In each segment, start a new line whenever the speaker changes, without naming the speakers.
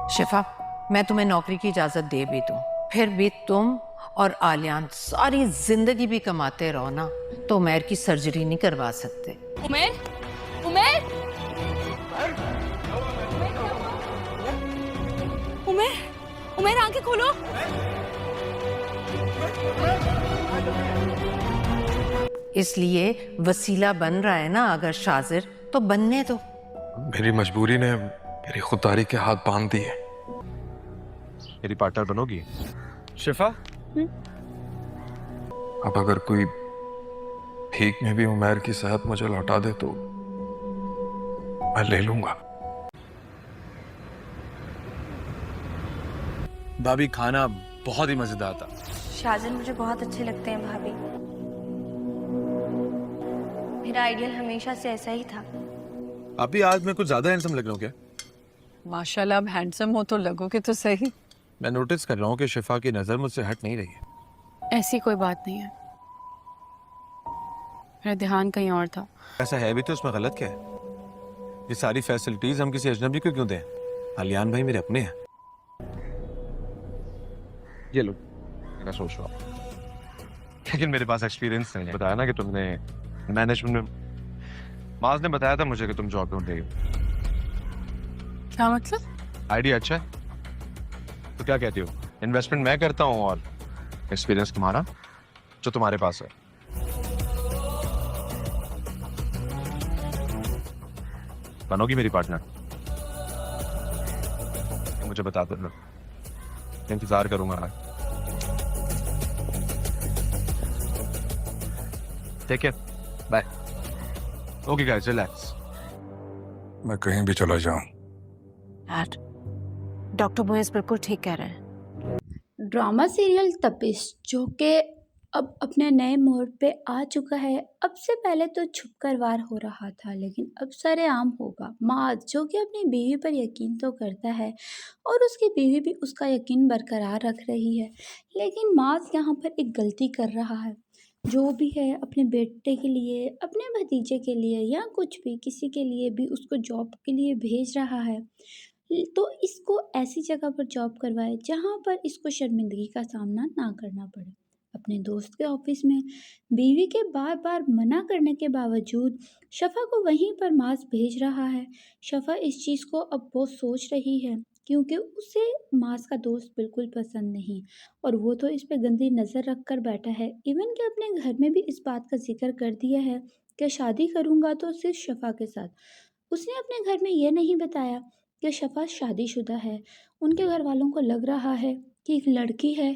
शिफा, मैं तुम्हें नौकरी की इजाज़त दे भी दूँ, फिर भी तुम और आलियान सारी जिंदगी भी कमाते रहो ना, तो उमैर की सर्जरी नहीं करवा सकते।
उमैर, उमैर, उमैर, उमैर आंखें खोलो।
इसलिए वसीला बन रहा है ना, अगर शाजिर तो बनने दो।
मेरी मजबूरी ने मेरी खुददारी के हाथ बांध दिए।
मेरी पार्टनर बनोगी शिफा?
अब अगर कोई भीख में भी उमैर की सेहत मुझे लौटा दे तो मैं ले लूंगा।
भाभी खाना बहुत ही मजेदार था।
शाहजहान मुझे बहुत अच्छे लगते हैं भाभी। मेरा आइडियल हमेशा से ऐसा ही था।
अभी आज मैं कुछ ज्यादा हैंडसम लग रहा हूँ क्या?
माशाल्लाह, अब हैंडसम हो तो लगोगे तो सही।
मैं नोटिस कर रहा हूँ कि शिफा की नजर मुझसे हट नहीं रही है।
ऐसी कोई बात नहीं है, मेरा ध्यान कहीं और था।
ऐसा है भी तो उसमें गलत क्या है? ये सारी फैसिलिटीज हम किसी अजनबी को क्यों दें? आलियान भाई मेरे अपने हैं। ये लो, मेरा सोच रहा हूँ, लेकिन मेरे पास एक्सपीरियंस नहीं है। बताया ना कि तुमने मैनेजमेंट में, माज ने बताया था मुझे कि तुम जॉब ढूंढ रही हो।
क्या मतलब?
आइडिया अच्छा है तो क्या कहती हो? इन्वेस्टमेंट मैं करता हूँ और एक्सपीरियंस तुम्हारा जो तुम्हारे पास है। बनोगी मेरी पार्टनर? मुझे बता दो, इंतजार करूंगा। Take care, bye. Okay guys, relax.
मैं कहीं भी चला जाऊं।
यार, डॉक्टर मोइस बिल्कुल ठीक कह रहे हैं।
ड्रामा सीरियल तपिश, जो कि अब अपने नए मोड़ पे आ चुका है। अब से पहले तो छुपकर वार हो रहा था, लेकिन अब सरेआम होगा। माज, जो कि अपनी बीवी पर यकीन तो करता है और उसकी बीवी भी उसका यकीन बरकरार रख रही है, लेकिन माज यहाँ पर एक गलती कर रहा है। जो भी है, अपने बेटे के लिए, अपने भतीजे के लिए या कुछ भी, किसी के लिए भी उसको जॉब के लिए भेज रहा है, तो इसको ऐसी जगह पर जॉब करवाए जहाँ पर इसको शर्मिंदगी का सामना ना करना पड़े। अपने दोस्त के ऑफिस में बीवी के बार बार मना करने के बावजूद शफा को वहीं पर मास भेज रहा है। शफा इस चीज़ को अब बहुत सोच रही है, क्योंकि उसे मास का दोस्त बिल्कुल पसंद नहीं, और वो तो इस पे गंदी नज़र रख कर बैठा है। इवन कि अपने घर में भी इस बात का जिक्र कर दिया है कि शादी करूँगा तो सिर्फ शफा के साथ। उसने अपने घर में ये नहीं बताया कि शफा शादीशुदा है। उनके घर वालों को लग रहा है कि एक लड़की है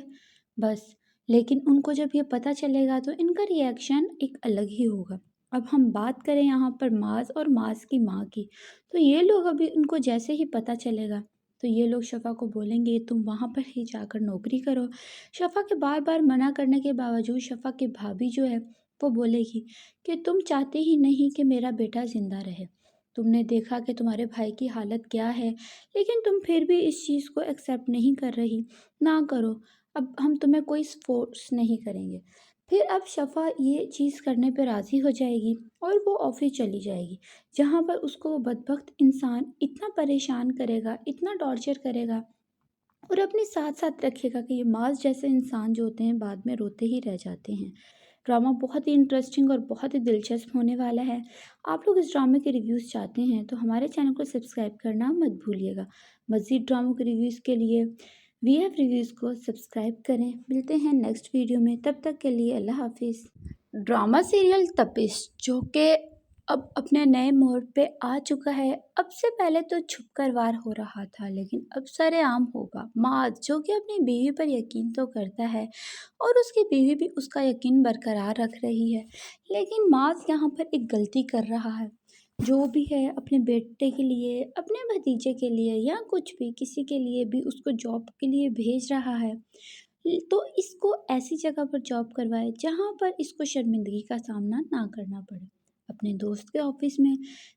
बस, लेकिन उनको जब ये पता चलेगा तो इनका रिएक्शन एक अलग ही होगा। अब हम बात करें यहाँ पर माज और माज की माँ की, तो ये लोग अभी उनको जैसे ही पता चलेगा तो ये लोग शफा को बोलेंगे तुम वहाँ पर ही जाकर नौकरी करो। शफा के बार बार मना करने के बावजूद शफा की भाभी जो है वो बोलेगी कि तुम चाहते ही नहीं कि मेरा बेटा ज़िंदा रहे। तुमने देखा कि तुम्हारे भाई की हालत क्या है, लेकिन तुम फिर भी इस चीज़ को एक्सेप्ट नहीं कर रही। ना करो, अब हम तुम्हें कोई फोर्स नहीं करेंगे। फिर अब शफा ये चीज़ करने पर राज़ी हो जाएगी और वो ऑफिस चली जाएगी, जहाँ पर उसको वो बदबख्त इंसान इतना परेशान करेगा, इतना टॉर्चर करेगा और अपने साथ साथ रखेगा कि ये माज जैसे इंसान जो होते हैं बाद में रोते ही रह जाते हैं। ड्रामा बहुत ही इंटरेस्टिंग और बहुत ही दिलचस्प होने वाला है। आप लोग इस ड्रामे के रिव्यूज़ चाहते हैं तो हमारे चैनल को सब्सक्राइब करना मत भूलिएगा। मज़ीद ड्रामों के रिव्यूज़ के लिए VF रिव्यूज़ को सब्सक्राइब करें। मिलते हैं नेक्स्ट वीडियो में, तब तक के लिए अल्लाह हाफिज़। ड्रामा सीरियल तपिश, जो कि अब अपने नए मोड़ पे आ चुका है। अब से पहले तो छुपकर वार हो रहा था, लेकिन अब सरेआम होगा। माज, जो कि अपनी बीवी पर यकीन तो करता है और उसकी बीवी भी उसका यकीन बरकरार रख रही है, लेकिन माज यहाँ पर एक गलती कर रहा है। जो भी है, अपने बेटे के लिए, अपने भतीजे के लिए या कुछ भी, किसी के लिए भी उसको जॉब के लिए भेज रहा है, तो इसको ऐसी जगह पर जॉब करवाए जहाँ पर इसको शर्मिंदगी का सामना ना करना पड़े। अपने दोस्त के ऑफिस में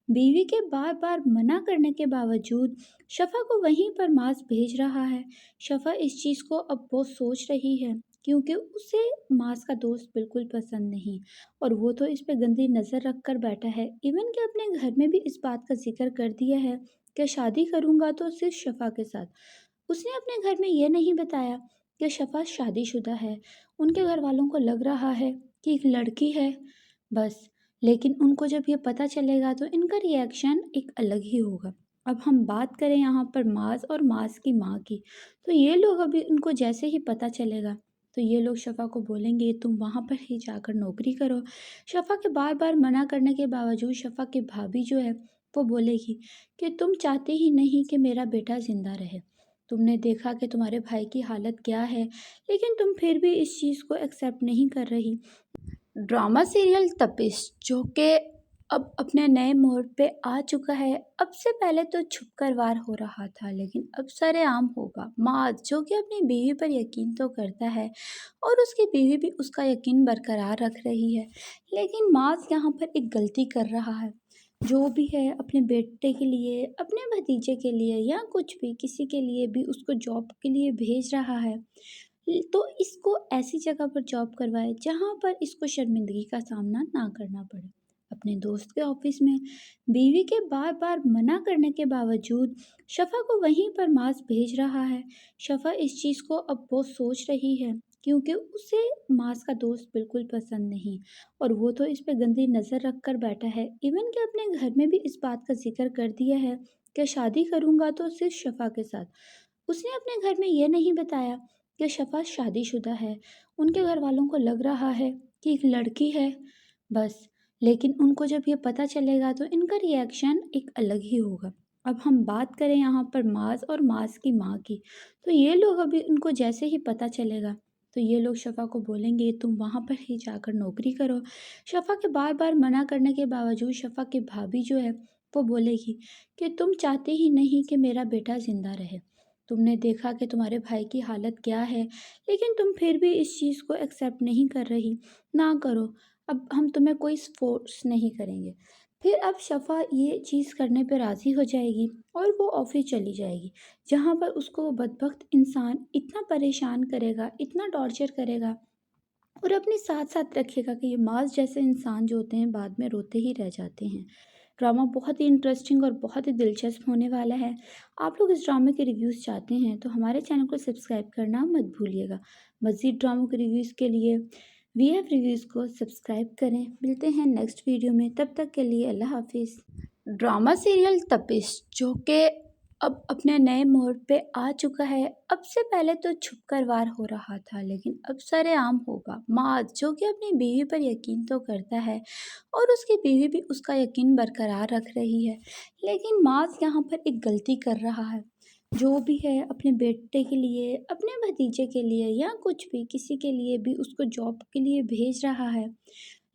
बीवी के बार बार मना करने के बावजूद शफा को वहीं पर मास भेज रहा है। शफा इस चीज़ को अब बहुत सोच रही है, क्योंकि उसे मास का दोस्त बिल्कुल पसंद नहीं, और वो तो इस पे गंदी नज़र रख कर बैठा है। इवन कि अपने घर में भी इस बात का जिक्र कर दिया है कि शादी करूँगा तो सिर्फ शफ़ा के साथ। उसने अपने घर में ये नहीं बताया कि शफ़ा शादीशुदा है। उनके घर वालों को लग रहा है कि एक लड़की है बस, लेकिन उनको जब ये पता चलेगा तो इनका रिएक्शन एक अलग ही होगा। अब हम बात करें यहाँ पर माज़ और माज़ की माँ की, तो ये लोग अभी उनको जैसे ही पता चलेगा तो ये लोग शफ़ा को बोलेंगे तुम वहाँ पर ही जाकर नौकरी करो। शफ़ा के बार बार मना करने के बावजूद शफ़ा की भाभी जो है वो बोलेगी कि तुम चाहते ही नहीं कि मेरा बेटा ज़िंदा रहे। तुमने देखा कि तुम्हारे भाई की हालत क्या है, लेकिन तुम फिर भी इस चीज़ को एक्सेप्ट नहीं कर रही। ड्रामा सीरियल तपिश जो कि अब अपने नए मोड़ पे आ चुका है। अब से पहले तो छुपकर वार हो रहा था, लेकिन अब सरेआम होगा। माज जो कि अपनी बीवी पर यकीन तो करता है और उसकी बीवी भी उसका यकीन बरकरार रख रही है, लेकिन माज यहाँ पर एक गलती कर रहा है। जो भी है अपने बेटे के लिए, अपने भतीजे के लिए या कुछ भी किसी के लिए भी उसको जॉब के लिए भेज रहा है, तो इसको ऐसी जगह पर जॉब करवाए जहाँ पर इसको शर्मिंदगी का सामना ना करना पड़े। अपने दोस्त के ऑफिस में बीवी के बार बार मना करने के बावजूद शफ़ा को वहीं पर मास भेज रहा है। शफ़ा इस चीज़ को अब बहुत सोच रही है क्योंकि उसे मास का दोस्त बिल्कुल पसंद नहीं, और वो तो इस पे गंदी नज़र रख कर बैठा है। इवन कि अपने घर में भी इस बात का जिक्र कर दिया है कि शादी करूँगा तो सिर्फ शफ़ा के साथ। उसने अपने घर में ये नहीं बताया कि शफ़ा शादीशुदा है। उनके घर वालों को लग रहा है कि एक लड़की है बस, लेकिन उनको जब ये पता चलेगा तो इनका रिएक्शन एक अलग ही होगा। अब हम बात करें यहाँ पर माज़ और माज़ की माँ की, तो ये लोग अभी उनको जैसे ही पता चलेगा तो ये लोग शफ़ा को बोलेंगे तुम वहाँ पर ही जाकर नौकरी करो। शफ़ा के बार बार मना करने के बावजूद शफ़ा की भाभी जो है वो बोलेगी कि तुम चाहते ही नहीं कि मेरा बेटा ज़िंदा रहे। तुमने देखा कि तुम्हारे भाई की हालत क्या है, लेकिन तुम फिर भी इस चीज़ को एक्सेप्ट नहीं कर रही। ना करो, अब हम तुम्हें कोई फ़ोर्स नहीं करेंगे। फिर अब शफ़ा ये चीज़ करने पे राज़ी हो जाएगी और वो ऑफ़िस चली जाएगी, जहाँ पर उसको वो बदबख्त इंसान इतना परेशान करेगा, इतना टॉर्चर करेगा और अपने साथ साथ रखेगा कि ये माज़ जैसे इंसान जो होते हैं बाद में रोते ही रह जाते हैं। ड्रामा बहुत ही इंटरेस्टिंग और बहुत ही दिलचस्प होने वाला है। आप लोग इस ड्रामे के रिव्यूज़ चाहते हैं तो हमारे चैनल को सब्सक्राइब करना मत भूलिएगा। मज़ीद ड्रामों के रिव्यूज़ के लिए वी एफ रिव्यूज़ को सब्सक्राइब करें। मिलते हैं नेक्स्ट वीडियो में, तब तक के लिए अल्लाह हाफिज़। ड्रामा सीरियल तपिश जो कि अब अपने नए मोड़ पे आ चुका है। अब से पहले तो छुपकर वार हो रहा था, लेकिन अब सरेआम होगा। माज जो कि अपनी बीवी पर यकीन तो करता है और उसकी बीवी भी उसका यकीन बरकरार रख रही है, लेकिन माज यहाँ पर एक गलती कर रहा है। जो भी है अपने बेटे के लिए, अपने भतीजे के लिए या कुछ भी किसी के लिए भी उसको जॉब के लिए भेज रहा है,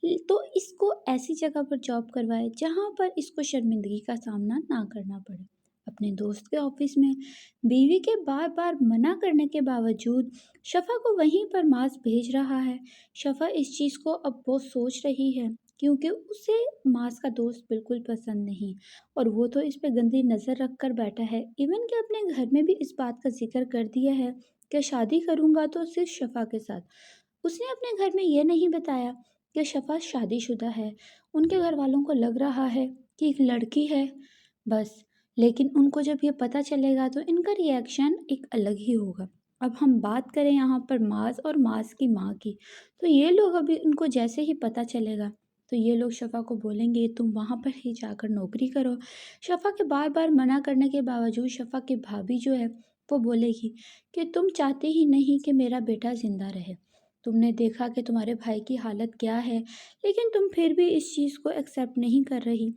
तो इसको ऐसी जगह पर जॉब करवाए जहाँ पर इसको शर्मिंदगी का सामना ना करना पड़े। अपने दोस्त के ऑफिस में बीवी के बार बार मना करने के बावजूद शफ़ा को वहीं पर मास भेज रहा है। शफ़ा इस चीज़ को अब बहुत सोच रही है क्योंकि उसे मास का दोस्त बिल्कुल पसंद नहीं, और वो तो इस पे गंदी नज़र रख कर बैठा है। इवन कि अपने घर में भी इस बात का जिक्र कर दिया है कि शादी करूँगा तो सिर्फ शफ़ा के साथ। उसने अपने घर में ये नहीं बताया कि शफ़ा शादीशुदा है। उनके घर वालों को लग रहा है कि एक लड़की है बस, लेकिन उनको जब ये पता चलेगा तो इनका रिएक्शन एक अलग ही होगा। अब हम बात करें यहाँ पर माज़ और माज़ की माँ की, तो ये लोग अभी उनको जैसे ही पता चलेगा तो ये लोग शफ़ा को बोलेंगे तुम वहाँ पर ही जाकर नौकरी करो। शफ़ा के बार बार मना करने के बावजूद शफ़ा की भाभी जो है वो बोलेगी कि तुम चाहते ही नहीं कि मेरा बेटा ज़िंदा रहे। तुमने देखा कि तुम्हारे भाई की हालत क्या है, लेकिन तुम फिर भी इस चीज़ को एक्सेप्ट नहीं कर रही।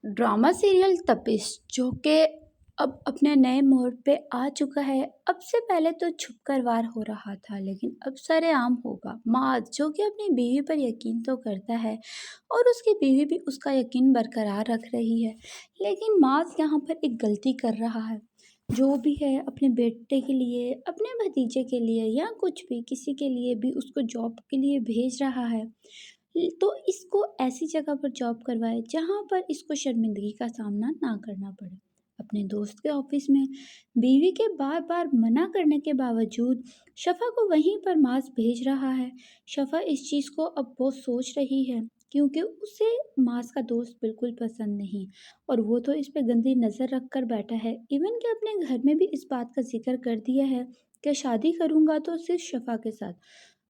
ड्रामा सीरियल तपिश जो कि अब अपने नए मोड़ पे आ चुका है। अब से पहले तो छुपकर वार हो रहा था, लेकिन अब सरेआम होगा। माज जो कि अपनी बीवी पर यकीन तो करता है और उसकी बीवी भी उसका यकीन बरकरार रख रही है, लेकिन माज यहाँ पर एक गलती कर रहा है। जो भी है अपने बेटे के लिए, अपने भतीजे के लिए या कुछ भी किसी के लिए भी उसको जॉब के लिए भेज रहा है, तो इसको ऐसी जगह पर जॉब करवाए जहाँ पर इसको शर्मिंदगी का सामना ना करना पड़े। अपने दोस्त के ऑफिस में बीवी के बार बार मना करने के बावजूद शफ़ा को वहीं पर मास भेज रहा है। शफ़ा इस चीज़ को अब बहुत सोच रही है क्योंकि उसे मास का दोस्त बिल्कुल पसंद नहीं और वो तो इस पे गंदी नज़र रख कर बैठा है। इवन कि अपने घर में भी इस बात का जिक्र कर दिया है कि शादी करूँगा तो सिर्फ शफ़ा के साथ।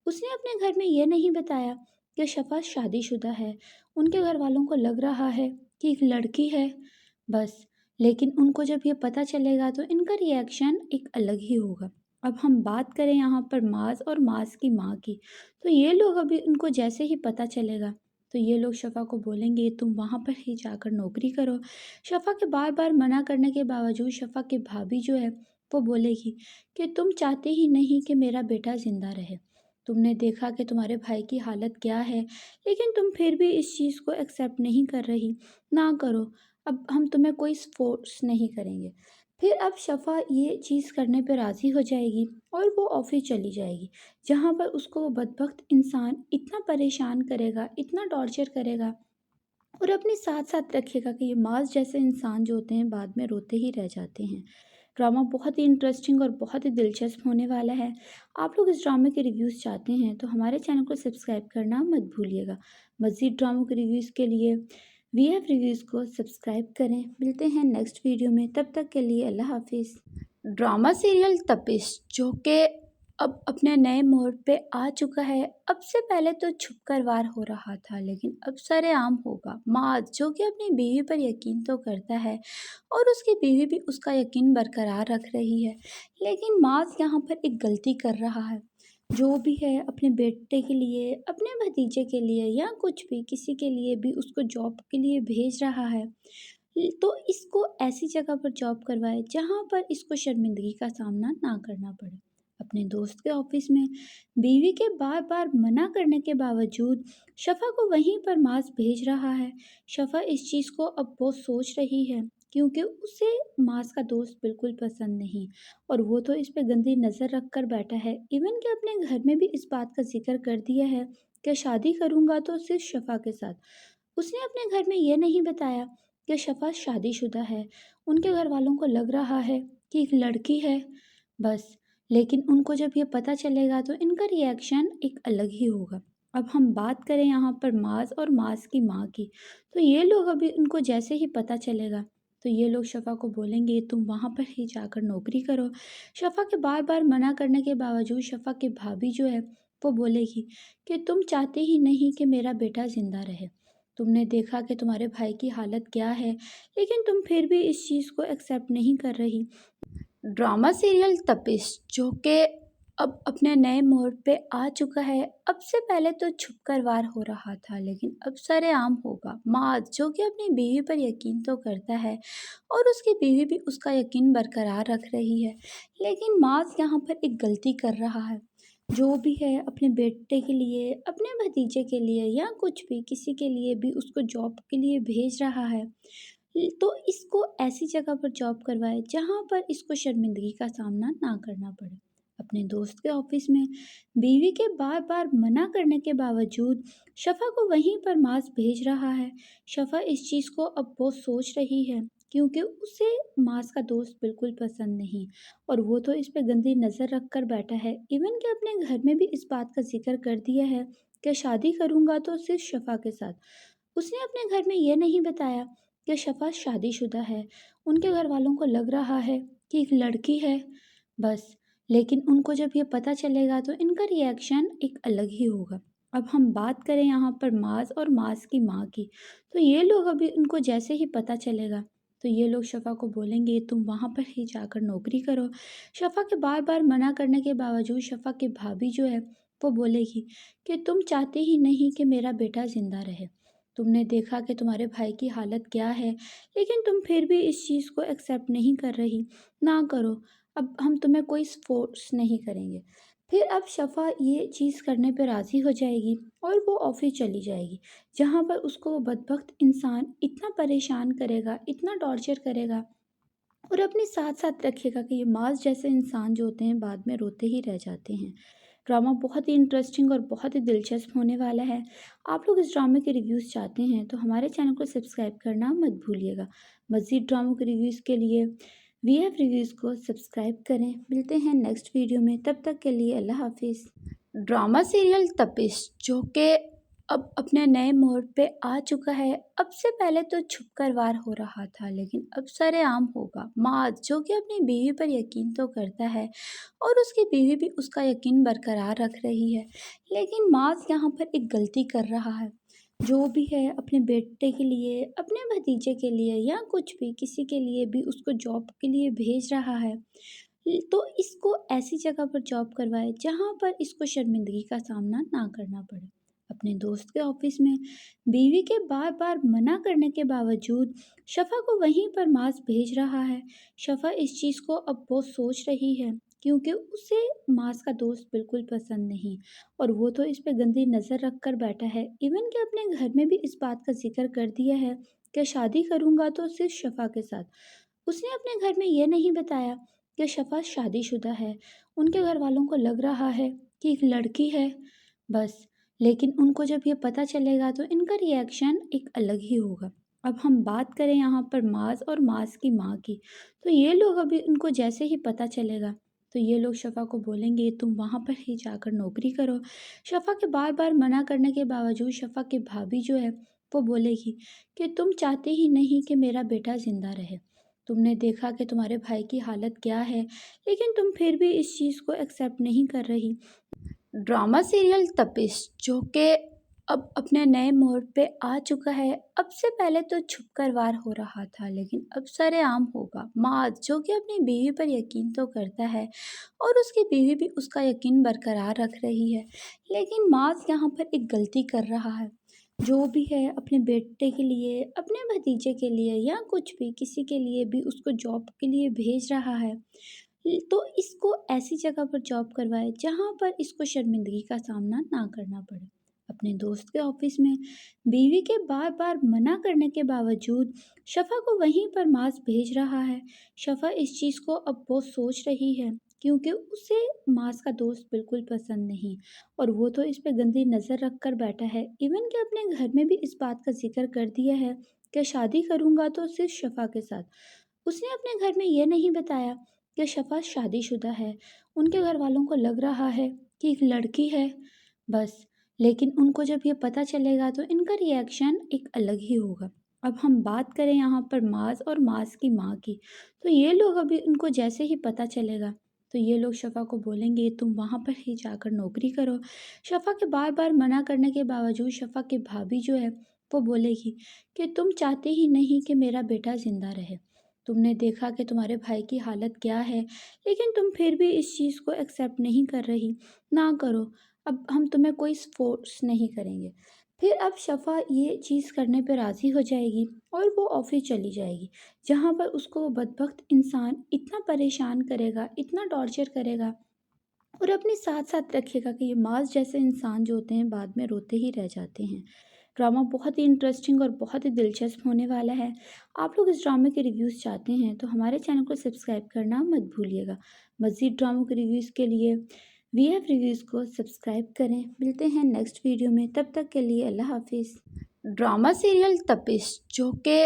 उसने अपने घर में ये नहीं बताया कि शफ़ा शादीशुदा है। उनके घर वालों को लग रहा है कि एक लड़की है बस, लेकिन उनको जब ये पता चलेगा तो इनका रिएक्शन एक अलग ही होगा। अब हम बात करें यहाँ पर माज और माज की माँ की, तो ये लोग अभी उनको जैसे ही पता चलेगा तो ये लोग शफ़ा को बोलेंगे तुम वहाँ पर ही जाकर नौकरी करो। शफ़ा के बार बार मना करने के बावजूद शफ़ा की भाभी जो है वो बोलेगी कि तुम चाहते ही नहीं कि मेरा बेटा ज़िंदा रहे। तुमने देखा कि तुम्हारे भाई की हालत क्या है, लेकिन तुम फिर भी इस चीज़ को एक्सेप्ट नहीं कर रही। ना करो, अब हम तुम्हें कोई फोर्स नहीं करेंगे। फिर अब शफ़ा ये चीज़ करने पे राज़ी हो जाएगी और वो ऑफ़िस चली जाएगी, जहाँ पर उसको वो बदबख्त इंसान इतना परेशान करेगा, इतना टॉर्चर करेगा और अपने साथ साथ रखेगा कि ये मास जैसे इंसान जो होते हैं बाद में रोते ही रह जाते हैं। ड्रामा बहुत ही इंटरेस्टिंग और बहुत ही दिलचस्प होने वाला है। आप लोग इस ड्रामे के रिव्यूज़ चाहते हैं तो हमारे चैनल को सब्सक्राइब करना मत भूलिएगा। मज़ीद ड्रामों के रिव्यूज़ के लिए वी एफ रिव्यूज़ को सब्सक्राइब करें। मिलते हैं नेक्स्ट वीडियो में, तब तक के लिए अल्लाह हाफिज़। ड्रामा सीरियल तपिश जो कि अब अपने नए मोड़ पे आ चुका है। अब से पहले तो छुपकर वार हो रहा था, लेकिन अब सरेआम होगा। माज जो कि अपनी बीवी पर यकीन तो करता है और उसकी बीवी भी उसका यकीन बरकरार रख रही है, लेकिन माज यहाँ पर एक गलती कर रहा है। जो भी है अपने बेटे के लिए, अपने भतीजे के लिए या कुछ भी किसी के लिए भी उसको जॉब के लिए भेज रहा है, तो इसको ऐसी जगह पर जॉब करवाए जहाँ पर इसको शर्मिंदगी का सामना ना करना पड़े। अपने दोस्त के ऑफिस में बीवी के बार बार मना करने के बावजूद शफ़ा को वहीं पर मास भेज रहा है। शफ़ा इस चीज़ को अब बहुत सोच रही है क्योंकि उसे मास का दोस्त बिल्कुल पसंद नहीं और वो तो इस पे गंदी नज़र रख कर बैठा है। इवन कि अपने घर में भी इस बात का जिक्र कर दिया है कि शादी करूँगा तो सिर्फ शफ़ा के साथ। उसने अपने घर में ये नहीं बताया कि शफ़ा शादीशुदा है। उनके घर वालों को लग रहा है कि एक लड़की है बस, लेकिन उनको जब ये पता चलेगा तो इनका रिएक्शन एक अलग ही होगा। अब हम बात करें यहाँ पर माज और माज की माँ की, तो ये लोग अभी उनको जैसे ही पता चलेगा तो ये लोग शफ़ा को बोलेंगे तुम वहाँ पर ही जाकर नौकरी करो। शफ़ा के बार बार मना करने के बावजूद शफ़ा की भाभी जो है वो बोलेगी कि तुम चाहते ही नहीं कि मेरा बेटा ज़िंदा रहे। तुमने देखा कि तुम्हारे भाई की हालत क्या है, लेकिन तुम फिर भी इस चीज़ को एक्सेप्ट नहीं कर रही। ड्रामा सीरियल तपिश जो कि अब अपने नए मोड़ पे आ चुका है। अब से पहले तो छुपकर वार हो रहा था, लेकिन अब सरेआम होगा। माज जो कि अपनी बीवी पर यकीन तो करता है और उसकी बीवी भी उसका यकीन बरकरार रख रही है, लेकिन माज यहाँ पर एक गलती कर रहा है। जो भी है अपने बेटे के लिए, अपने भतीजे के लिए या कुछ भी किसी के लिए भी उसको जॉब के लिए भेज रहा है, तो इसको ऐसी जगह पर जॉब करवाए जहाँ पर इसको शर्मिंदगी का सामना ना करना पड़े। अपने दोस्त के ऑफिस में बीवी के बार बार मना करने के बावजूद शफ़ा को वहीं पर मास भेज रहा है। शफ़ा इस चीज़ को अब बहुत सोच रही है क्योंकि उसे मास का दोस्त बिल्कुल पसंद नहीं और वो तो इस पे गंदी नज़र रख कर बैठा है। इवन कि अपने घर में भी इस बात का जिक्र कर दिया है कि शादी करूँगा तो सिर्फ शफ़ा के साथ। उसने अपने घर में ये नहीं बताया कि शफ़ा शादीशुदा है। उनके घर वालों को लग रहा है कि एक लड़की है बस, लेकिन उनको जब ये पता चलेगा तो इनका रिएक्शन एक अलग ही होगा। अब हम बात करें यहाँ पर माज और माज की माँ की, तो ये लोग अभी उनको जैसे ही पता चलेगा तो ये लोग शफ़ा को बोलेंगे तुम वहाँ पर ही जाकर नौकरी करो। शफ़ा के बार बार मना करने के बावजूद शफ़ा की भाभी जो है वो बोलेगी कि तुम चाहते ही नहीं कि मेरा बेटा ज़िंदा रहे। तुमने देखा कि तुम्हारे भाई की हालत क्या है, लेकिन तुम फिर भी इस चीज़ को एक्सेप्ट नहीं कर रही। ना करो, अब हम तुम्हें कोई फोर्स नहीं करेंगे। फिर अब शफ़ा ये चीज़ करने पे राज़ी हो जाएगी और वो ऑफिस चली जाएगी, जहाँ पर उसको वो बदबख्त इंसान इतना परेशान करेगा, इतना टॉर्चर करेगा और अपने साथ साथ रखेगा कि ये मास जैसे इंसान जो होते हैं बाद में रोते ही रह जाते हैं। ड्रामा बहुत ही इंटरेस्टिंग और बहुत ही दिलचस्प होने वाला है। आप लोग इस ड्रामे के रिव्यूज़ चाहते हैं तो हमारे चैनल को सब्सक्राइब करना मत भूलिएगा। मज़ीद ड्रामों के रिव्यूज़ के लिए वी एफ रिव्यूज़ को सब्सक्राइब करें। मिलते हैं नेक्स्ट वीडियो में, तब तक के लिए अल्लाह हाफिज़। ड्रामा सीरियल तपिश जो कि अब अपने नए मोड़ पे आ चुका है। अब से पहले तो छुपकर वार हो रहा था, लेकिन अब सरेआम होगा। माज, जो कि अपनी बीवी पर यकीन तो करता है और उसकी बीवी भी उसका यकीन बरकरार रख रही है, लेकिन माज यहाँ पर एक गलती कर रहा है। जो भी है अपने बेटे के लिए, अपने भतीजे के लिए या कुछ भी किसी के लिए भी उसको जॉब के लिए भेज रहा है, तो इसको ऐसी जगह पर जॉब करवाए जहाँ पर इसको शर्मिंदगी का सामना ना करना पड़े। अपने दोस्त के ऑफिस में बीवी के बार बार मना करने के बावजूद शफा को वहीं पर मास भेज रहा है। शफा इस चीज़ को अब बहुत सोच रही है, क्योंकि उसे मास का दोस्त बिल्कुल पसंद नहीं, और वो तो इस पे गंदी नज़र रख कर बैठा है। इवन कि अपने घर में भी इस बात का जिक्र कर दिया है कि शादी करूँगा तो सिर्फ शफा के साथ। उसने अपने घर में ये नहीं बताया कि शफा शादीशुदा है। उनके घर वालों को लग रहा है कि एक लड़की है बस, लेकिन उनको जब ये पता चलेगा तो इनका रिएक्शन एक अलग ही होगा। अब हम बात करें यहाँ पर माज और माज की माँ की, तो ये लोग अभी उनको जैसे ही पता चलेगा तो ये लोग शफा को बोलेंगे तुम वहाँ पर ही जाकर नौकरी करो। शफा के बार बार मना करने के बावजूद शफा की भाभी जो है वो बोलेगी कि तुम चाहते ही नहीं कि मेरा बेटा ज़िंदा रहे। तुमने देखा कि तुम्हारे भाई की हालत क्या है, लेकिन तुम फिर भी इस चीज़ को एक्सेप्ट नहीं कर रही। ड्रामा सीरियल तपिश, जो कि अब अपने नए मोड़ पे आ चुका है। अब से पहले तो छुपकर वार हो रहा था, लेकिन अब सरेआम होगा। माज, जो कि अपनी बीवी पर यकीन तो करता है और उसकी बीवी भी उसका यकीन बरकरार रख रही है, लेकिन माज यहाँ पर एक गलती कर रहा है। जो भी है अपने बेटे के लिए, अपने भतीजे के लिए या कुछ भी किसी के लिए भी उसको जॉब के लिए भेज रहा है, तो इसको ऐसी जगह पर जॉब करवाए जहाँ पर इसको शर्मिंदगी का सामना ना करना पड़े। अपने दोस्त के ऑफिस में बीवी के बार बार मना करने के बावजूद शफा को वहीं पर मास भेज रहा है। शफा इस चीज़ को अब बहुत सोच रही है, क्योंकि उसे मास का दोस्त बिल्कुल पसंद नहीं, और वो तो इस पे गंदी नज़र रख कर बैठा है। इवन कि अपने घर में भी इस बात का जिक्र कर दिया है कि शादी करूँगा तो सिर्फ शफा के साथ। उसने अपने घर में ये नहीं बताया कि शफा शादीशुदा है। उनके घर वालों को लग रहा है कि एक लड़की है बस, लेकिन उनको जब ये पता चलेगा तो इनका रिएक्शन एक अलग ही होगा। अब हम बात करें यहाँ पर माज और माज की माँ की, तो ये लोग अभी उनको जैसे ही पता चलेगा तो ये लोग शफा को बोलेंगे तुम वहाँ पर ही जाकर नौकरी करो। शफा के बार बार मना करने के बावजूद शफा की भाभी जो है वो बोलेगी कि तुम चाहते ही नहीं कि मेरा बेटा ज़िंदा रहे। तुमने देखा कि तुम्हारे भाई की हालत क्या है, लेकिन तुम फिर भी इस चीज़ को एक्सेप्ट नहीं कर रही। ना करो, अब हम तुम्हें कोई फोर्स नहीं करेंगे। फिर अब शफा ये चीज़ करने पर राज़ी हो जाएगी और वो ऑफिस चली जाएगी, जहाँ पर उसको वो बदबख्त इंसान इतना परेशान करेगा, इतना टॉर्चर करेगा, और अपने साथ साथ रखेगा कि ये माज जैसे इंसान जो होते हैं बाद में रोते ही रह जाते हैं। ड्रामा बहुत ही इंटरेस्टिंग और बहुत ही दिलचस्प होने वाला है। आप लोग इस ड्रामे के रिव्यूज़ चाहते हैं तो हमारे चैनल को सब्सक्राइब करना मत भूलिएगा। मज़ीद ड्रामों के रिव्यूज़ के लिए वीएफ रिव्यूज़ को सब्सक्राइब करें। मिलते हैं नेक्स्ट वीडियो में, तब तक के लिए अल्लाह हाफिज़। ड्रामा सीरियल तपिश, जो कि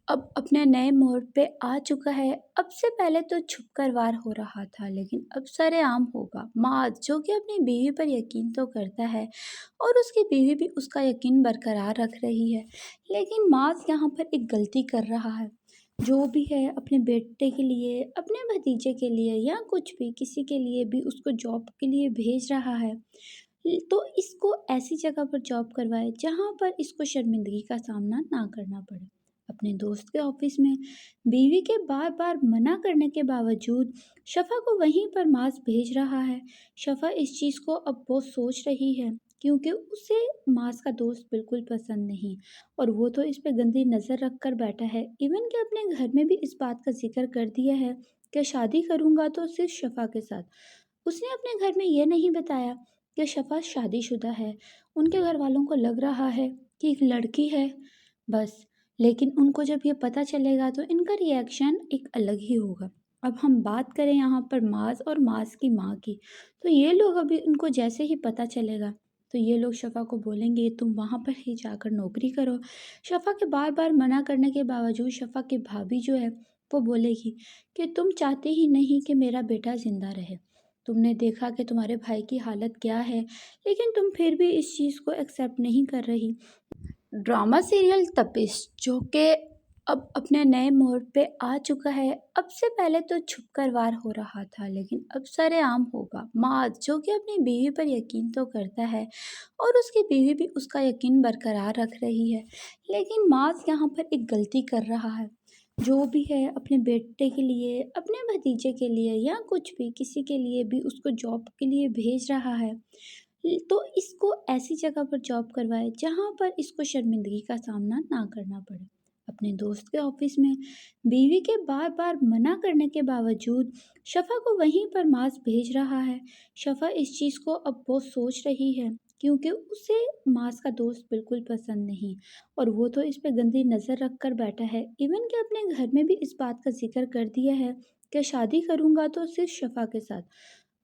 अब अपने नए मोड़ पे आ चुका है। अब से पहले तो छुपकर वार हो रहा था, लेकिन अब सरेआम होगा। माज, जो कि अपनी बीवी पर यकीन तो करता है और उसकी बीवी भी उसका यकीन बरकरार रख रही है, लेकिन माज यहाँ पर एक गलती कर रहा है। जो भी है अपने बेटे के लिए, अपने भतीजे के लिए या कुछ भी किसी के लिए भी उसको जॉब के लिए भेज रहा है, तो इसको ऐसी जगह पर जॉब करवाए जहाँ पर इसको शर्मिंदगी का सामना ना करना पड़े। अपने दोस्त के ऑफिस में बीवी के बार बार मना करने के बावजूद शफा को वहीं पर मास भेज रहा है। शफा इस चीज़ को अब बहुत सोच रही है, क्योंकि उसे मास का दोस्त बिल्कुल पसंद नहीं, और वो तो इस पे गंदी नज़र रख कर बैठा है। इवन कि अपने घर में भी इस बात का जिक्र कर दिया है कि शादी करूँगा तो सिर्फ शफा के साथ। उसने अपने घर में ये नहीं बताया कि शफा शादीशुदा है। उनके घर वालों को लग रहा है कि एक लड़की है बस, लेकिन उनको जब ये पता चलेगा तो इनका रिएक्शन एक अलग ही होगा। अब हम बात करें यहाँ पर माज और माज की माँ की, तो ये लोग अभी उनको जैसे ही पता चलेगा तो ये लोग शफा को बोलेंगे तुम वहाँ पर ही जाकर नौकरी करो। शफा के बार बार मना करने के बावजूद शफा की भाभी जो है वो बोलेगी कि तुम चाहते ही नहीं कि मेरा बेटा ज़िंदा रहे। तुमने देखा कि तुम्हारे भाई की हालत क्या है, लेकिन तुम फिर भी इस चीज़ को एक्सेप्ट नहीं कर रही। ड्रामा सीरियल तपिश, जो कि अब अपने नए मोड़ पे आ चुका है। अब से पहले तो छुपकर वार हो रहा था, लेकिन अब सरेआम होगा। माज, जो कि अपनी बीवी पर यकीन तो करता है और उसकी बीवी भी उसका यकीन बरकरार रख रही है, लेकिन माज यहाँ पर एक गलती कर रहा है। जो भी है अपने बेटे के लिए, अपने भतीजे के लिए या कुछ भी, किसी के लिए भी उसको जॉब के लिए भेज रहा है, तो इसको ऐसी जगह पर जॉब करवाए जहाँ पर इसको शर्मिंदगी का सामना ना करना पड़े। अपने दोस्त के ऑफिस में बीवी के बार बार मना करने के बावजूद शफा को वहीं पर मास भेज रहा है। शफा इस चीज़ को अब बहुत सोच रही है, क्योंकि उसे मास का दोस्त बिल्कुल पसंद नहीं, और वो तो इस पे गंदी नज़र रख कर बैठा है। इवन कि अपने घर में भी इस बात का जिक्र कर दिया है कि शादी करूँगा तो सिर्फ शफा के साथ।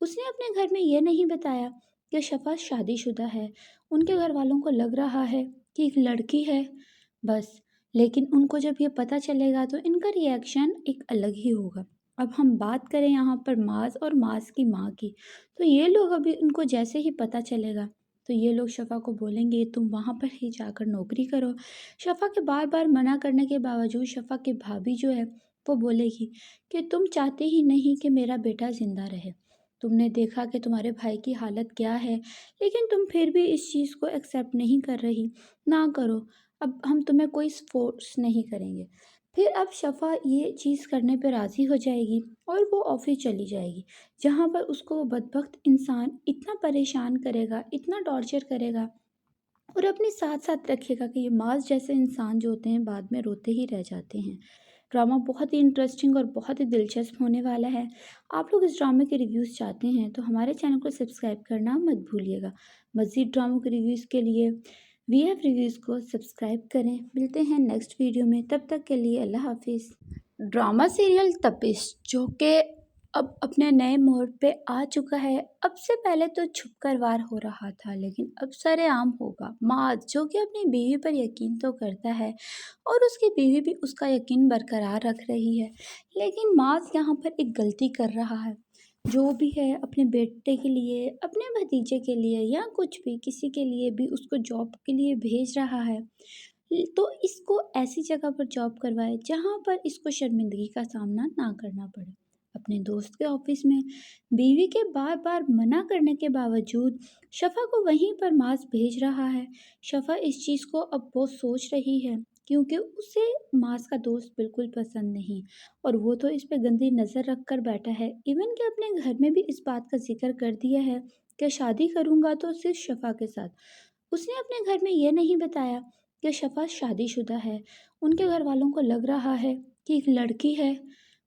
उसने अपने घर में ये नहीं बताया कि शफा शादीशुदा है। उनके घर वालों को लग रहा है कि एक लड़की है बस, लेकिन उनको जब ये पता चलेगा तो इनका रिएक्शन एक अलग ही होगा। अब हम बात करें यहाँ पर माज और माज की माँ की, तो ये लोग अभी उनको जैसे ही पता चलेगा तो ये लोग शफा को बोलेंगे तुम वहाँ पर ही जाकर नौकरी करो। शफा के बार बार मना करने के बावजूद शफा की भाभी जो है वो बोलेगी कि तुम चाहते ही नहीं कि मेरा बेटा ज़िंदा रहे। तुमने देखा कि तुम्हारे भाई की हालत क्या है, लेकिन तुम फिर भी इस चीज़ को एक्सेप्ट नहीं कर रही। ना करो, अब हम तुम्हें कोई फोर्स नहीं करेंगे। फिर अब शफा ये चीज़ करने पर राज़ी हो जाएगी और वो ऑफिस चली जाएगी, जहाँ पर उसको वो बदबख्त इंसान इतना परेशान करेगा, इतना टॉर्चर करेगा और अपने साथ साथ रखेगा कि ये माज जैसे इंसान जो होते हैं बाद में रोते ही रह जाते हैं। ड्रामा बहुत ही इंटरेस्टिंग और बहुत ही दिलचस्प होने वाला है। आप लोग इस ड्रामे के रिव्यूज़ चाहते हैं तो हमारे चैनल को सब्सक्राइब करना मत भूलिएगा। मज़ीद ड्रामों के रिव्यूज़ के लिए VF रिव्यूज़ को सब्सक्राइब करें। मिलते हैं नेक्स्ट वीडियो में, तब तक के लिए अल्लाह हाफिज़। ड्रामा सीरियल तपिश, जो कि अब अपने नए मोड़ पे आ चुका है। अब से पहले तो छुपकर वार हो रहा था, लेकिन अब सरेआम होगा। माज, जो कि अपनी बीवी पर यकीन तो करता है और उसकी बीवी भी उसका यकीन बरकरार रख रही है, लेकिन माज यहाँ पर एक गलती कर रहा है। जो भी है अपने बेटे के लिए, अपने भतीजे के लिए या कुछ भी, किसी के लिए भी उसको जॉब के लिए भेज रहा है, तो इसको ऐसी जगह पर जॉब करवाए जहाँ पर इसको शर्मिंदगी का सामना ना करना पड़े। अपने दोस्त के ऑफिस में बीवी के बार बार मना करने के बावजूद शफा को वहीं पर मास भेज रहा है। शफा इस चीज़ को अब बहुत सोच रही है, क्योंकि उसे मास का दोस्त बिल्कुल पसंद नहीं, और वो तो इस पे गंदी नज़र रख कर बैठा है। इवन कि अपने घर में भी इस बात का जिक्र कर दिया है कि शादी करूँगा तो सिर्फ शफा के साथ। उसने अपने घर में ये नहीं बताया कि शफा शादीशुदा है। उनके घर वालों को लग रहा है कि एक लड़की है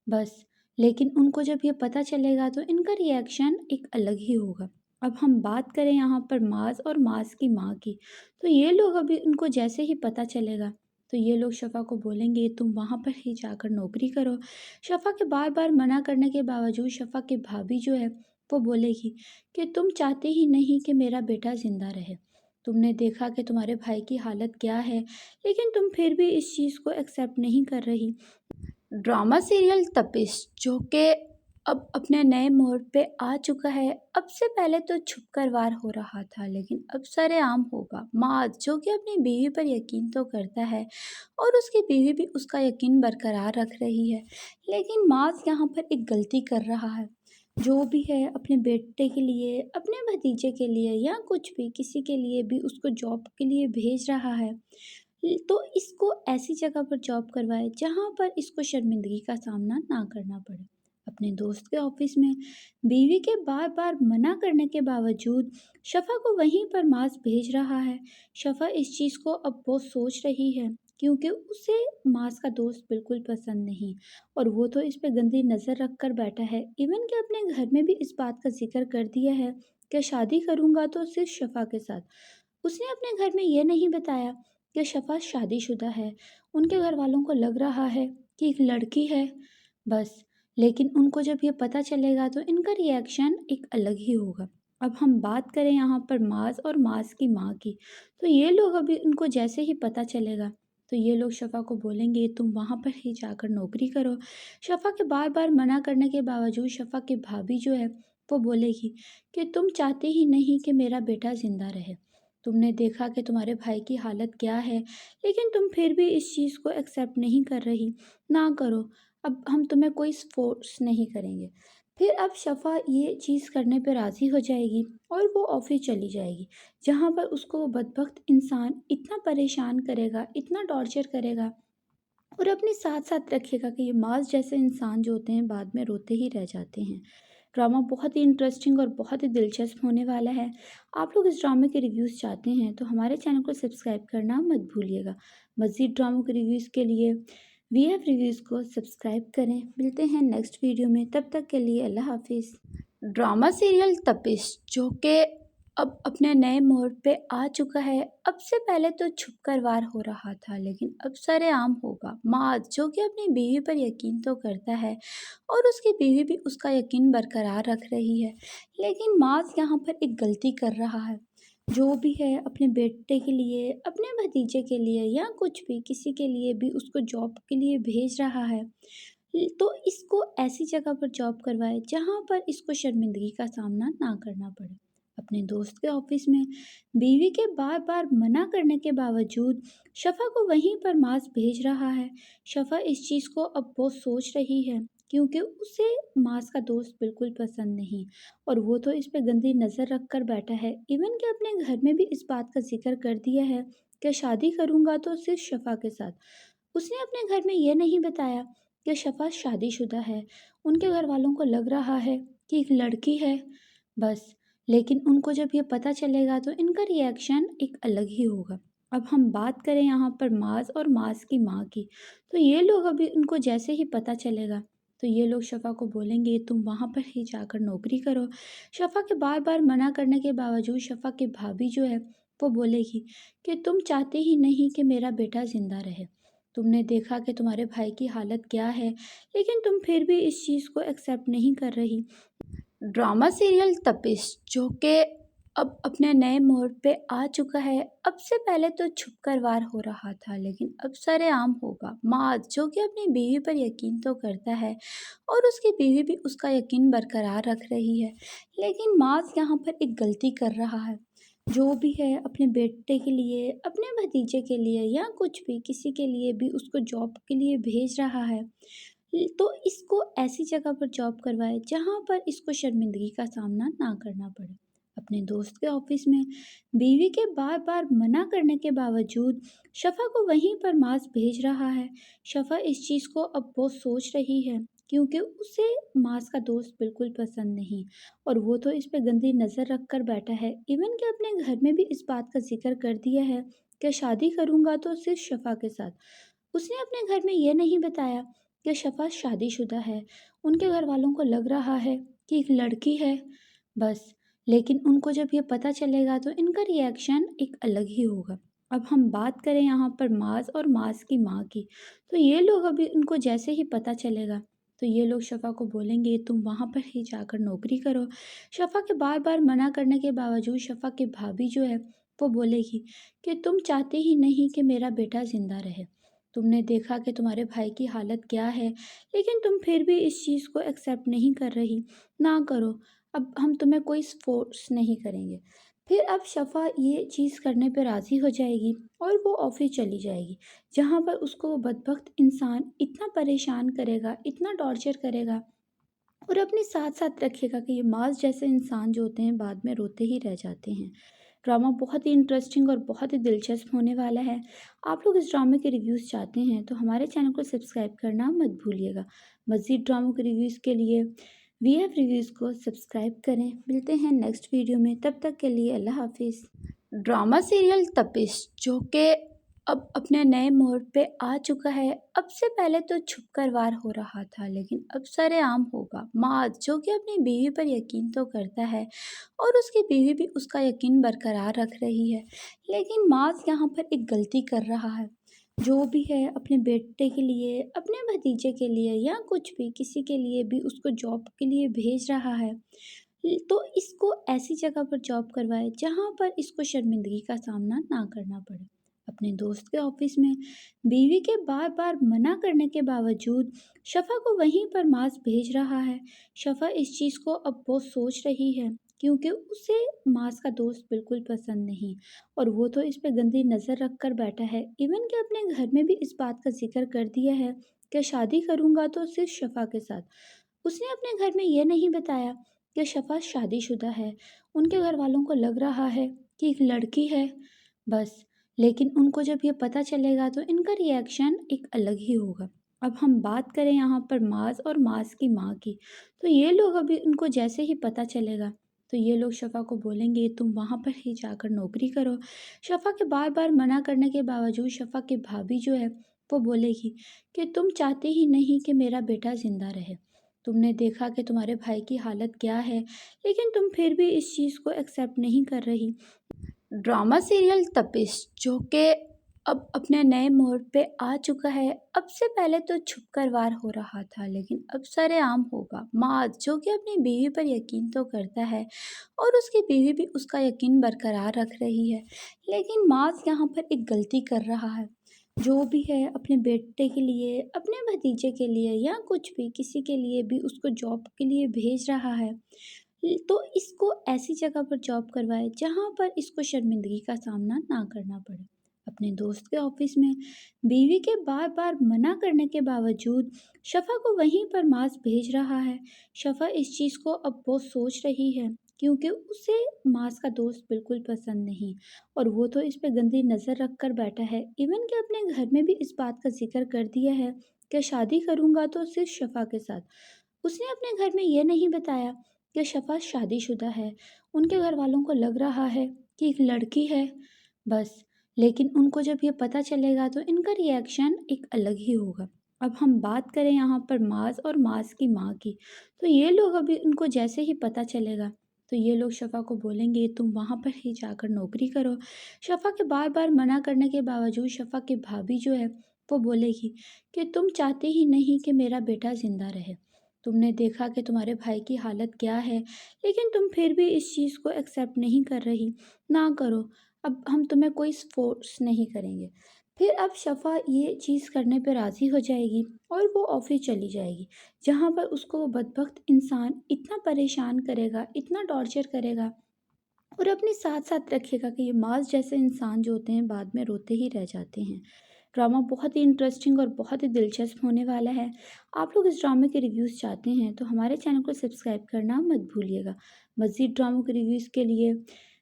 बस, लेकिन उनको जब ये पता चलेगा तो इनका रिएक्शन एक अलग ही होगा। अब हम बात करें यहाँ पर माज और माज की माँ की, तो ये लोग अभी उनको जैसे ही पता चलेगा तो ये लोग शफा को बोलेंगे तुम वहाँ पर ही जाकर नौकरी करो। शफा के बार बार मना करने के बावजूद शफा की भाभी जो है वो बोलेगी कि तुम चाहते ही नहीं कि मेरा बेटा ज़िंदा रहे। तुमने देखा कि तुम्हारे भाई की हालत क्या है, लेकिन तुम फिर भी इस चीज़ को एक्सेप्ट नहीं कर रही। ड्रामा सीरियल तपिश, जो कि अब अपने नए मोड़ पे आ चुका है। अब से पहले तो छुपकर वार हो रहा था, लेकिन अब सरेआम होगा। माज, जो कि अपनी बीवी पर यकीन तो करता है और उसकी बीवी भी उसका यकीन बरकरार रख रही है, लेकिन माज यहाँ पर एक गलती कर रहा है। जो भी है अपने बेटे के लिए, अपने भतीजे के लिए या कुछ भी, किसी के लिए भी उसको जॉब के लिए भेज रहा है, तो इसको ऐसी जगह पर जॉब करवाए जहाँ पर इसको शर्मिंदगी का सामना ना करना पड़े। अपने दोस्त के ऑफिस में बीवी के बार बार मना करने के बावजूद शफा को वहीं पर मास भेज रहा है। शफा इस चीज़ को अब बहुत सोच रही है, क्योंकि उसे मास का दोस्त बिल्कुल पसंद नहीं, और वो तो इस पे गंदी नज़र रख कर बैठा है। इवन कि अपने घर में भी इस बात का जिक्र कर दिया है कि शादी करूँगा तो सिर्फ शफा के साथ। उसने अपने घर में ये नहीं बताया कि शफा शादीशुदा है। उनके घर वालों को लग रहा है कि एक लड़की है बस, लेकिन उनको जब ये पता चलेगा तो इनका रिएक्शन एक अलग ही होगा। अब हम बात करें यहाँ पर माज और माज की माँ की, तो ये लोग अभी उनको जैसे ही पता चलेगा तो ये लोग शफा को बोलेंगे तुम वहाँ पर ही जाकर नौकरी करो। शफा के बार बार मना करने के बावजूद शफा की भाभी जो है वो बोलेगी कि तुम चाहते ही नहीं कि मेरा बेटा ज़िंदा रहे। तुमने देखा कि तुम्हारे भाई की हालत क्या है, लेकिन तुम फिर भी इस चीज़ को एक्सेप्ट नहीं कर रही। ना करो, अब हम तुम्हें कोई फ़ोर्स नहीं करेंगे। फिर अब शफ़ा ये चीज़ करने पे राज़ी हो जाएगी और वो ऑफ़िस चली जाएगी, जहाँ पर उसको वो बदबख्त इंसान इतना परेशान करेगा, इतना टॉर्चर करेगा और अपने साथ-साथ रखेगा कि ये माज़ जैसे इंसान जो होते हैं बाद में रोते ही रह जाते हैं। ड्रामा बहुत ही इंटरेस्टिंग और बहुत ही दिलचस्प होने वाला है। आप लोग इस ड्रामे के रिव्यूज़ चाहते हैं तो हमारे चैनल को सब्सक्राइब करना मत भूलिएगा। मज़ीद ड्रामों के रिव्यूज़ के लिए वीएफ रिव्यूज़ को सब्सक्राइब करें। मिलते हैं नेक्स्ट वीडियो में, तब तक के लिए अल्लाह हाफ़िज़। ड्रामा सीरियल तपिश, जो कि अब अपने नए मोड़ पे आ चुका है। अब से पहले तो छुपकर वार हो रहा था, लेकिन अब सरेआम होगा। माज जो कि अपनी बीवी पर यकीन तो करता है और उसकी बीवी भी उसका यकीन बरकरार रख रही है, लेकिन माज यहाँ पर एक गलती कर रहा है। जो भी है अपने बेटे के लिए, अपने भतीजे के लिए या कुछ भी किसी के लिए भी उसको जॉब के लिए भेज रहा है, तो इसको ऐसी जगह पर जॉब करवाए जहाँ पर इसको शर्मिंदगी का सामना ना करना पड़े। अपने दोस्त के ऑफिस में बीवी के बार बार मना करने के बावजूद शफ़ा को वहीं पर मास भेज रहा है। शफ़ा इस चीज़ को अब बहुत सोच रही है, क्योंकि उसे मास का दोस्त बिल्कुल पसंद नहीं और वो तो इस पे गंदी नज़र रख कर बैठा है। इवन कि अपने घर में भी इस बात का जिक्र कर दिया है कि शादी करूँगा तो सिर्फ शफ़ा के साथ। उसने अपने घर में ये नहीं बताया कि शफ़ा शादीशुदा है। उनके घर वालों को लग रहा है कि एक लड़की है बस, लेकिन उनको जब ये पता चलेगा तो इनका रिएक्शन एक अलग ही होगा। अब हम बात करें यहाँ पर माज और माज की माँ की, तो ये लोग अभी उनको जैसे ही पता चलेगा तो ये लोग शफ़ा को बोलेंगे तुम वहाँ पर ही जाकर नौकरी करो। शफ़ा के बार बार मना करने के बावजूद शफ़ा की भाभी जो है वो बोलेगी कि तुम चाहते ही नहीं कि मेरा बेटा ज़िंदा रहे। तुमने देखा कि तुम्हारे भाई की हालत क्या है, लेकिन तुम फिर भी इस चीज़ को एक्सेप्ट नहीं कर रही। ड्रामा सीरियल तपिश, जो कि अब अपने नए मोड़ पे आ चुका है। अब से पहले तो छुपकर वार हो रहा था, लेकिन अब सरेआम होगा। माज जो कि अपनी बीवी पर यकीन तो करता है और उसकी बीवी भी उसका यकीन बरकरार रख रही है, लेकिन माज यहाँ पर एक गलती कर रहा है। जो भी है अपने बेटे के लिए, अपने भतीजे के लिए या कुछ भी किसी के लिए भी उसको जॉब के लिए भेज रहा है, तो इसको ऐसी जगह पर जॉब करवाए जहाँ पर इसको शर्मिंदगी का सामना ना करना पड़े। अपने दोस्त के ऑफिस में बीवी के बार बार मना करने के बावजूद शफ़ा को वहीं पर मास भेज रहा है। शफ़ा इस चीज़ को अब बहुत सोच रही है, क्योंकि उसे मास का दोस्त बिल्कुल पसंद नहीं और वो तो इस पे गंदी नज़र रख कर बैठा है। इवन कि अपने घर में भी इस बात का जिक्र कर दिया है कि शादी करूँगा तो सिर्फ शफ़ा के साथ। उसने अपने घर में ये नहीं बताया कि शफ़ा शादीशुदा है। उनके घर वालों को लग रहा है कि एक लड़की है बस, लेकिन उनको जब ये पता चलेगा तो इनका रिएक्शन एक अलग ही होगा। अब हम बात करें यहाँ पर माज और माज की माँ की, तो ये लोग अभी उनको जैसे ही पता चलेगा तो ये लोग शफ़ा को बोलेंगे तुम वहाँ पर ही जाकर नौकरी करो। शफ़ा के बार बार मना करने के बावजूद शफ़ा की भाभी जो है वो बोलेगी कि तुम चाहते ही नहीं कि मेरा बेटा ज़िंदा रहे। तुमने देखा कि तुम्हारे भाई की हालत क्या है, लेकिन तुम फिर भी इस चीज़ को एक्सेप्ट नहीं कर रही। ना करो, अब हम तुम्हें कोई फ़ोर्स नहीं करेंगे। फिर अब शफ़ा ये चीज़ करने पे राज़ी हो जाएगी और वो ऑफ़िस चली जाएगी, जहाँ पर उसको वो बदबख्त इंसान इतना परेशान करेगा, इतना टॉर्चर करेगा और अपने साथ-साथ रखेगा कि ये माज़ जैसे इंसान जो होते हैं बाद में रोते ही रह जाते हैं। ड्रामा बहुत ही इंटरेस्टिंग और बहुत ही दिलचस्प होने वाला है। आप लोग इस ड्रामे के रिव्यूज़ चाहते हैं तो हमारे चैनल को सब्सक्राइब करना मत भूलिएगा। मज़ीद ड्रामों के रिव्यूज़ के लिए वीएफ रिव्यूज़ को सब्सक्राइब करें। मिलते हैं नेक्स्ट वीडियो में, तब तक के लिए अल्लाह हाफ़िज़। ड्रामा सीरियल तपिश, जो कि अब अपने नए मोड़ पे आ चुका है। अब से पहले तो छुपकर वार हो रहा था, लेकिन अब सरेआम होगा। माज जो कि अपनी बीवी पर यकीन तो करता है और उसकी बीवी भी उसका यकीन बरकरार रख रही है, लेकिन माज यहाँ पर एक गलती कर रहा है। जो भी है अपने बेटे के लिए, अपने भतीजे के लिए या कुछ भी किसी के लिए भी उसको जॉब के लिए भेज रहा है, तो इसको ऐसी जगह पर जॉब करवाए जहाँ पर इसको शर्मिंदगी का सामना ना करना पड़े। अपने दोस्त के ऑफिस में बीवी के बार बार मना करने के बावजूद शफा को वहीं पर माज भेज रहा है। शफा इस चीज़ को अब बहुत सोच रही है क्योंकि उसे माज का दोस्त बिल्कुल पसंद नहीं, और वो तो इस पे गंदी नज़र रख कर बैठा है। इवन कि अपने घर में भी इस बात का जिक्र कर दिया है कि शादी करूँगा तो सिर्फ शफा के साथ। उसने अपने घर में ये नहीं बताया कि शफा शादीशुदा है। उनके घर वालों को लग रहा है कि एक लड़की है बस, लेकिन उनको जब ये पता चलेगा तो इनका रिएक्शन एक अलग ही होगा। अब हम बात करें यहाँ पर माज और माज की माँ की, तो ये लोग अभी उनको जैसे ही पता चलेगा तो ये लोग शफा को बोलेंगे तुम वहाँ पर ही जाकर नौकरी करो। शफा के बार बार मना करने के बावजूद शफा की भाभी जो है वो बोलेगी कि तुम चाहते ही नहीं कि मेरा बेटा ज़िंदा रहे। तुमने देखा कि तुम्हारे भाई की हालत क्या है, लेकिन तुम फिर भी इस चीज़ को एक्सेप्ट नहीं कर रही। ड्रामा सीरियल तपिश जो कि अब अपने नए मोड़ पे आ चुका है। अब से पहले तो छुपकर वार हो रहा था, लेकिन अब सरेआम होगा। माज जो कि अपनी बीवी पर यकीन तो करता है और उसकी बीवी भी उसका यकीन बरकरार रख रही है, लेकिन माज यहाँ पर एक गलती कर रहा है। जो भी है अपने बेटे के लिए, अपने भतीजे के लिए या कुछ भी किसी के लिए भी उसको जॉब के लिए भेज रहा है, तो इसको ऐसी जगह पर जॉब करवाए जहाँ पर इसको शर्मिंदगी का सामना ना करना पड़े। अपने दोस्त के ऑफिस में बीवी के बार बार मना करने के बावजूद शफा को वहीं पर माज भेज रहा है। शफा इस चीज़ को अब बहुत सोच रही है क्योंकि उसे माज का दोस्त बिल्कुल पसंद नहीं, और वो तो इस पे गंदी नज़र रख कर बैठा है। इवन कि अपने घर में भी इस बात का जिक्र कर दिया है कि शादी करूँगा तो सिर्फ शफा के साथ। उसने अपने घर में ये नहीं बताया कि शफा शादीशुदा है। उनके घर वालों को लग रहा है कि एक लड़की है बस, लेकिन उनको जब ये पता चलेगा तो इनका रिएक्शन एक अलग ही होगा। अब हम बात करें यहाँ पर माज और माज की माँ की, तो ये लोग अभी उनको जैसे ही पता चलेगा तो ये लोग शफा को बोलेंगे तुम वहाँ पर ही जाकर नौकरी करो। शफा के बार बार मना करने के बावजूद शफा की भाभी जो है वो बोलेगी कि तुम चाहते ही नहीं कि मेरा बेटा ज़िंदा रहे। तुमने देखा कि तुम्हारे भाई की हालत क्या है, लेकिन तुम फिर भी इस चीज़ को एक्सेप्ट नहीं कर रही। ना करो, अब हम तुम्हें कोई फोर्स नहीं करेंगे। फिर अब शफा ये चीज़ करने पर राज़ी हो जाएगी और वो ऑफिस चली जाएगी, जहाँ पर उसको वो बदबख्त इंसान इतना परेशान करेगा, इतना टॉर्चर करेगा और अपने साथ साथ रखेगा कि ये माज जैसे इंसान जो होते हैं बाद में रोते ही रह जाते हैं। ड्रामा बहुत ही इंटरेस्टिंग और बहुत ही दिलचस्प होने वाला है। आप लोग इस ड्रामे के रिव्यूज़ चाहते हैं तो हमारे चैनल को सब्सक्राइब करना मत भूलिएगा। मज़ीद ड्रामों के रिव्यूज़ के लिए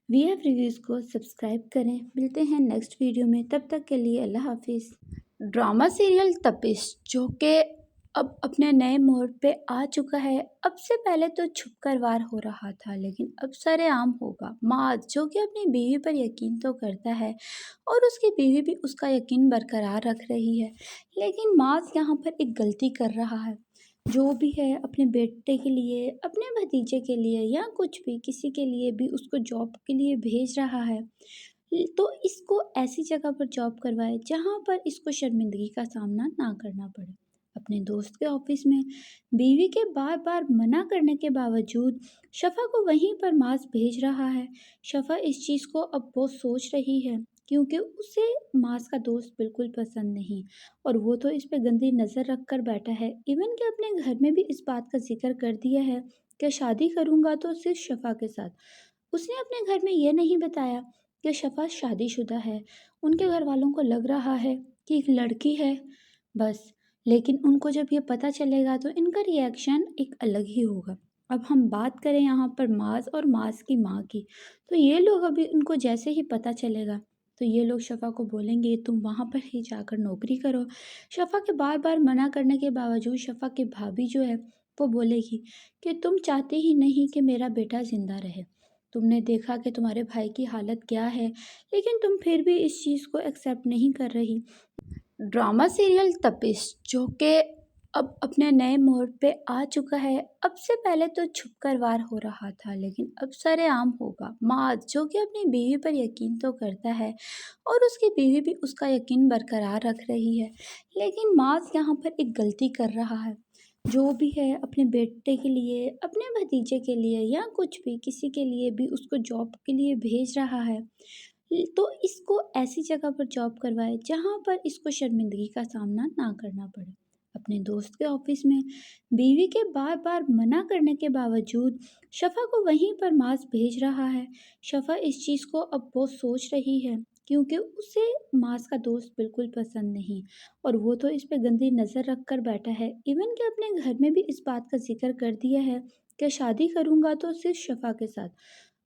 VF रिव्यूज़ को सब्सक्राइब करें। मिलते हैं नेक्स्ट वीडियो में, तब तक के लिए अल्लाह हाफिज़। ड्रामा सीरियल तपिश जो कि अब अपने नए मोड़ पे आ चुका है। अब से पहले तो छुपकर वार हो रहा था, लेकिन अब सरेआम होगा। माज जो कि अपनी बीवी पर यकीन तो करता है और उसकी बीवी भी उसका यकीन बरकरार रख रही है, लेकिन माज यहाँ पर एक गलती कर रहा है। जो भी है अपने बेटे के लिए, अपने भतीजे के लिए या कुछ भी किसी के लिए भी उसको जॉब के लिए भेज रहा है, तो इसको ऐसी जगह पर जॉब करवाए जहाँ पर इसको शर्मिंदगी का सामना ना करना पड़े। अपने दोस्त के ऑफिस में बीवी के बार बार मना करने के बावजूद शफा को वहीं पर माज भेज रहा है। शफा इस चीज़ को अब बहुत सोच रही है क्योंकि उसे माज का दोस्त बिल्कुल पसंद नहीं, और वो तो इस पे गंदी नज़र रख कर बैठा है। इवन कि अपने घर में भी इस बात का जिक्र कर दिया है कि शादी करूँगा तो सिर्फ शफा के साथ। उसने अपने घर में ये नहीं बताया कि शफा शादीशुदा है। उनके घर वालों को लग रहा है कि एक लड़की है बस, लेकिन उनको जब ये पता चलेगा तो इनका रिएक्शन एक अलग ही होगा। अब हम बात करें यहाँ पर माज और माज की माँ की, तो ये लोग अभी उनको जैसे ही पता चलेगा तो ये लोग शफा को बोलेंगे तुम वहाँ पर ही जाकर नौकरी करो। शफा के बार बार मना करने के बावजूद शफा की भाभी जो है वो बोलेगी कि तुम चाहते ही नहीं कि मेरा बेटा ज़िंदा रहे। तुमने देखा कि तुम्हारे भाई की हालत क्या है, लेकिन तुम फिर भी इस चीज़ को एक्सेप्ट नहीं कर रही। ड्रामा सीरियल तपिश जो कि अब अपने नए मोड़ पे आ चुका है। अब से पहले तो छुपकर वार हो रहा था, लेकिन अब सरेआम होगा। माज जो कि अपनी बीवी पर यकीन तो करता है और उसकी बीवी भी उसका यकीन बरकरार रख रही है, लेकिन माज यहाँ पर एक गलती कर रहा है। जो भी है अपने बेटे के लिए, अपने भतीजे के लिए या कुछ भी किसी के लिए भी उसको जॉब के लिए भेज रहा है, تو اس کو ایسی جگہ پر جاب کروائے جہاں پر اس کو شرمندگی کا سامنا نہ کرنا پڑے۔ اپنے دوست کے آفس میں بیوی کے بار بار منع کرنے کے باوجود شفا کو وہیں پر معاذ بھیج رہا ہے۔ شفا اس چیز کو اب بہت سوچ رہی ہے کیونکہ اسے معاذ کا دوست بالکل پسند نہیں، اور وہ تو اس پہ گندی نظر رکھ کر بیٹھا ہے، ایون کہ اپنے گھر میں بھی اس بات کا ذکر کر دیا ہے کہ شادی کروں گا تو صرف شفا کے ساتھ۔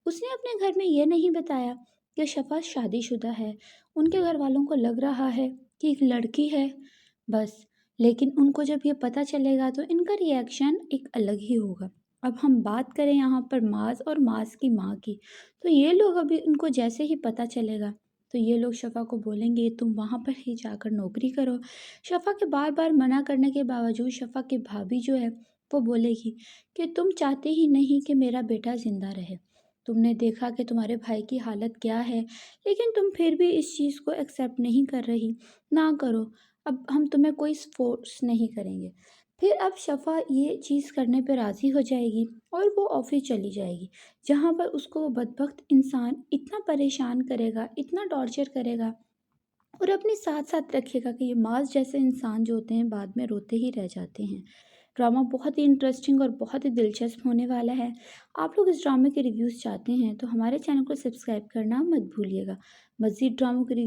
اس نے اپنے گھر میں یہ نہیں بتایا کہ شفا شادی شدہ ہے۔ ان کے گھر والوں کو لگ رہا ہے کہ ایک لڑکی ہے بس، لیکن ان کو جب یہ پتہ چلے گا تو ان کا ری ایکشن ایک الگ ہی ہوگا۔ اب ہم بات کریں یہاں پر معاذ اور معاذ کی ماں کی، تو یہ لوگ ابھی ان کو جیسے ہی پتہ چلے گا تو یہ لوگ شفا کو بولیں گے تم وہاں پر ہی جا کر نوکری کرو۔ شفا کے بار بار منع کرنے کے باوجود شفا کی بھابھی جو ہے وہ بولے گی کہ تم چاہتے ہی نہیں کہ میرا بیٹا زندہ رہے، تم نے دیکھا کہ تمہارے بھائی کی حالت کیا ہے، لیکن تم پھر بھی اس چیز کو ایکسیپٹ نہیں کر رہی۔ نہ کرو، اب ہم تمہیں کوئی فورس نہیں کریں گے۔ پھر اب شفا یہ چیز کرنے پہ راضی ہو جائے گی اور وہ آفس چلی جائے گی، جہاں پر اس کو وہ بدبخت انسان اتنا پریشان کرے گا، اتنا ٹارچر کرے گا، اور اپنے ساتھ ساتھ رکھے گا کہ یہ معاذ جیسے انسان جو ہوتے ہیں بعد میں روتے ہی رہ جاتے ہیں۔ ڈرامہ بہت ہی انٹرسٹنگ اور بہت ہی دلچسپ ہونے والا ہے۔ آپ لوگ اس ڈرامے کے ریویوز چاہتے ہیں تو ہمارے چینل کو سبسکرائب کرنا مت بھولیے گا۔ مزید ڈراموں کے ریویو